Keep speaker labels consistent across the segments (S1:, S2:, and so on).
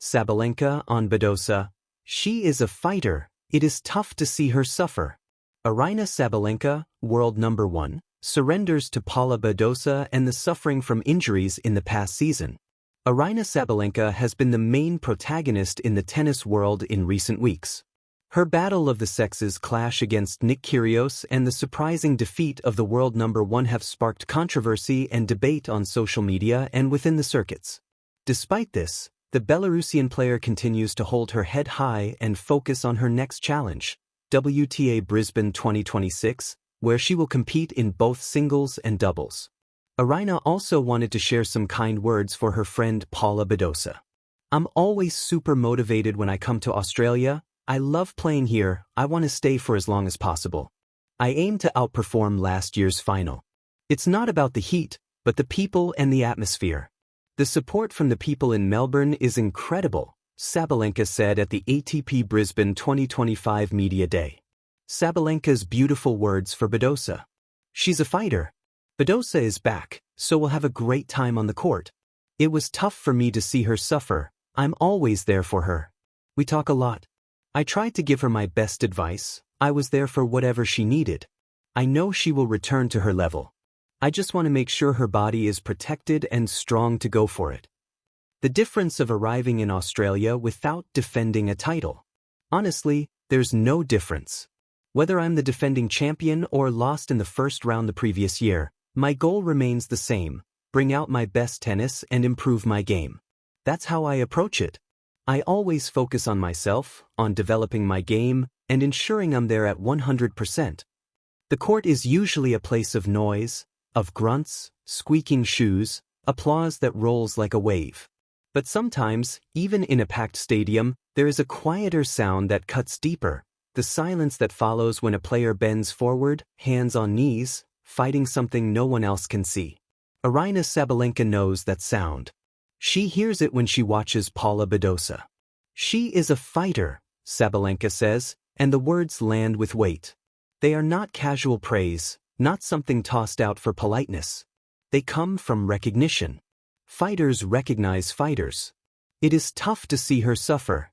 S1: Sabalenka on Badosa. She is a fighter. It is tough to see her suffer. Aryna Sabalenka, world number 1, surrenders to Paula Badosa and the suffering from injuries in the past season. Aryna Sabalenka has been the main protagonist in the tennis world in recent weeks. Her battle of the sexes clash against Nick Kyrgios and the surprising defeat of the world number 1 have sparked controversy and debate on social media and within the circuits. Despite this, the Belarusian player continues to hold her head high and focus on her next challenge, WTA Brisbane 2026, where she will compete in both singles and doubles. Aryna also wanted to share some kind words for her friend Paula Badosa. "I'm always super motivated when I come to Australia. I love playing here. I want to stay for as long as possible. I aim to outperform last year's final. It's not about the heat, but the people and the atmosphere. The support from the people in Melbourne is incredible," Sabalenka said at the ATP Brisbane 2025 Media Day. Sabalenka's beautiful words for Badosa. "She's a fighter. Badosa is back, so we'll have a great time on the court. It was tough for me to see her suffer. I'm always there for her. We talk a lot. I tried to give her my best advice. I was there for whatever she needed. I know she will return to her level. I just want to make sure her body is protected and strong to go for it." The difference of arriving in Australia without defending a title. Honestly, there's no difference. Whether I'm the defending champion or lost in the first round the previous year, my goal remains the same: bring out my best tennis and improve my game. That's how I approach it. I always focus on myself, on developing my game, and ensuring I'm there at 100%. The court is usually a place of noise, of grunts, squeaking shoes, applause that rolls like a wave. But sometimes, even in a packed stadium, there is a quieter sound that cuts deeper, the silence that follows when a player bends forward, hands on knees, fighting something no one else can see. Aryna Sabalenka knows that sound. She hears it when she watches Paula Badosa. "She is a fighter," Sabalenka says, and the words land with weight. They are not casual praise, not something tossed out for politeness. They come from recognition. Fighters recognize fighters. It is tough to see her suffer.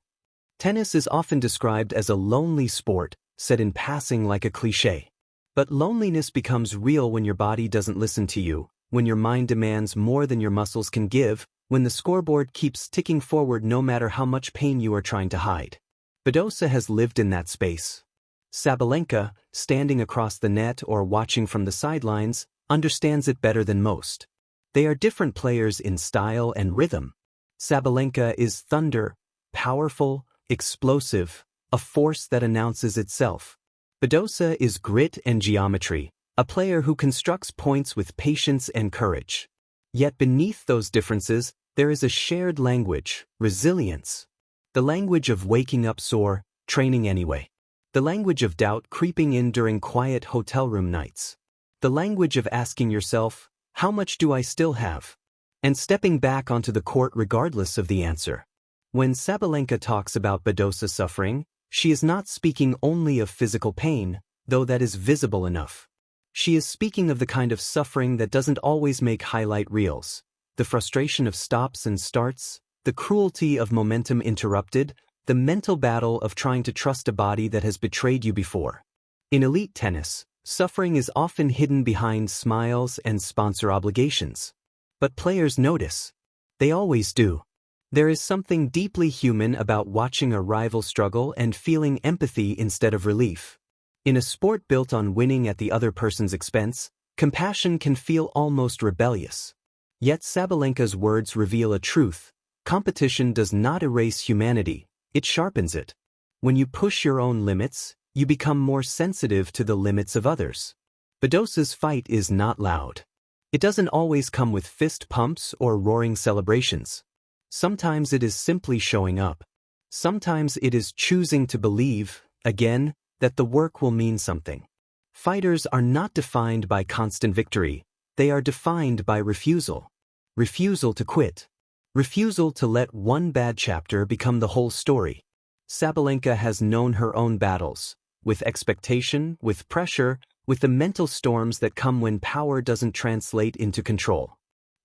S1: Tennis is often described as a lonely sport, said in passing like a cliché. But loneliness becomes real when your body doesn't listen to you, when your mind demands more than your muscles can give, when the scoreboard keeps ticking forward no matter how much pain you are trying to hide. Badosa has lived in that space. Sabalenka, standing across the net or watching from the sidelines, understands it better than most. They are different players in style and rhythm. Sabalenka is thunder, powerful, explosive, a force that announces itself. Badosa is grit and geometry, a player who constructs points with patience and courage. Yet beneath those differences, there is a shared language, resilience. The language of waking up sore, training anyway. The language of doubt creeping in during quiet hotel room nights. The language of asking yourself, how much do I still have? And stepping back onto the court regardless of the answer. When Sabalenka talks about Badosa suffering, she is not speaking only of physical pain, though that is visible enough. She is speaking of the kind of suffering that doesn't always make highlight reels. The frustration of stops and starts, the cruelty of momentum interrupted, the mental battle of trying to trust a body that has betrayed you before. In elite tennis, suffering is often hidden behind smiles and sponsor obligations. But players notice. They always do. There is something deeply human about watching a rival struggle and feeling empathy instead of relief. In a sport built on winning at the other person's expense, compassion can feel almost rebellious. Yet Sabalenka's words reveal a truth. Competition does not erase humanity, it sharpens it. When you push your own limits, you become more sensitive to the limits of others. Badosa's fight is not loud. It doesn't always come with fist pumps or roaring celebrations. Sometimes it is simply showing up. Sometimes it is choosing to believe, again, that the work will mean something. Fighters are not defined by constant victory, they are defined by refusal. Refusal to quit. Refusal to let one bad chapter become the whole story. Sabalenka has known her own battles, with expectation, with pressure, with the mental storms that come when power doesn't translate into control.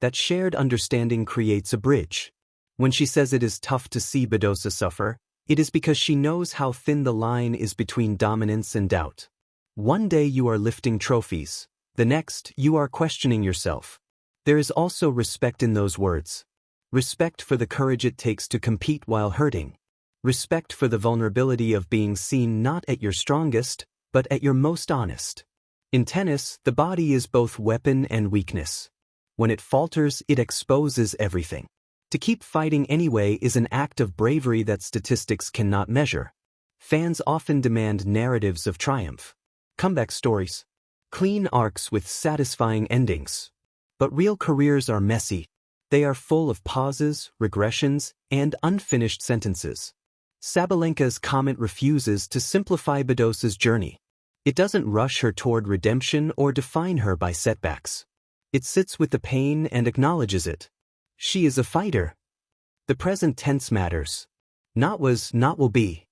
S1: That shared understanding creates a bridge. When she says it is tough to see Badosa suffer, it is because she knows how thin the line is between dominance and doubt. One day you are lifting trophies, the next you are questioning yourself. There is also respect in those words. Respect for the courage it takes to compete while hurting. Respect for the vulnerability of being seen not at your strongest, but at your most honest. In tennis, the body is both weapon and weakness. When it falters, it exposes everything. To keep fighting anyway is an act of bravery that statistics cannot measure. Fans often demand narratives of triumph. Comeback stories. Clean arcs with satisfying endings. But real careers are messy. They are full of pauses, regressions, and unfinished sentences. Sabalenka's comment refuses to simplify Badosa's journey. It doesn't rush her toward redemption or define her by setbacks. It sits with the pain and acknowledges it. She is a fighter. The present tense matters. Not was, not will be.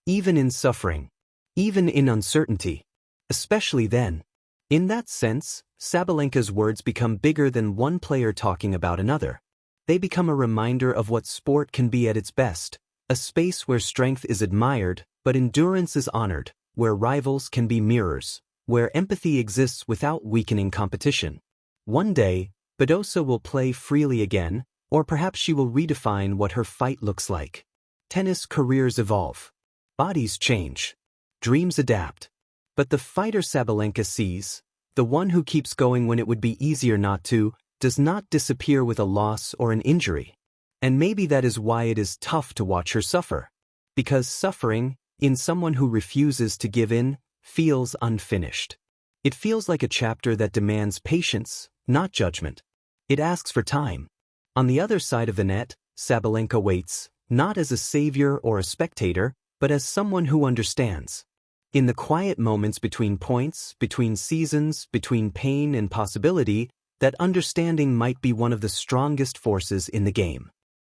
S1: Even in suffering. Even in uncertainty. Especially then. In that sense, Sabalenka's words become bigger than one player talking about another. They become a reminder of what sport can be at its best, a space where strength is admired, but endurance is honored, where rivals can be mirrors, where empathy exists without weakening competition. One day, Badosa will play freely again, or perhaps she will redefine what her fight looks like. Tennis careers evolve. Bodies change. Dreams adapt. But the fighter Sabalenka sees, the one who keeps going when it would be easier not to, does not disappear with a loss or an injury. And maybe that is why it is tough to watch her suffer. Because suffering, in someone who refuses to give in, feels unfinished. It feels like a chapter that demands patience, not judgment. It asks for time. On the other side of the net, Sabalenka waits, not as a savior or a spectator, but as someone who understands. In the quiet moments between points, between seasons, between pain and possibility, that understanding might be one of the strongest forces in the game.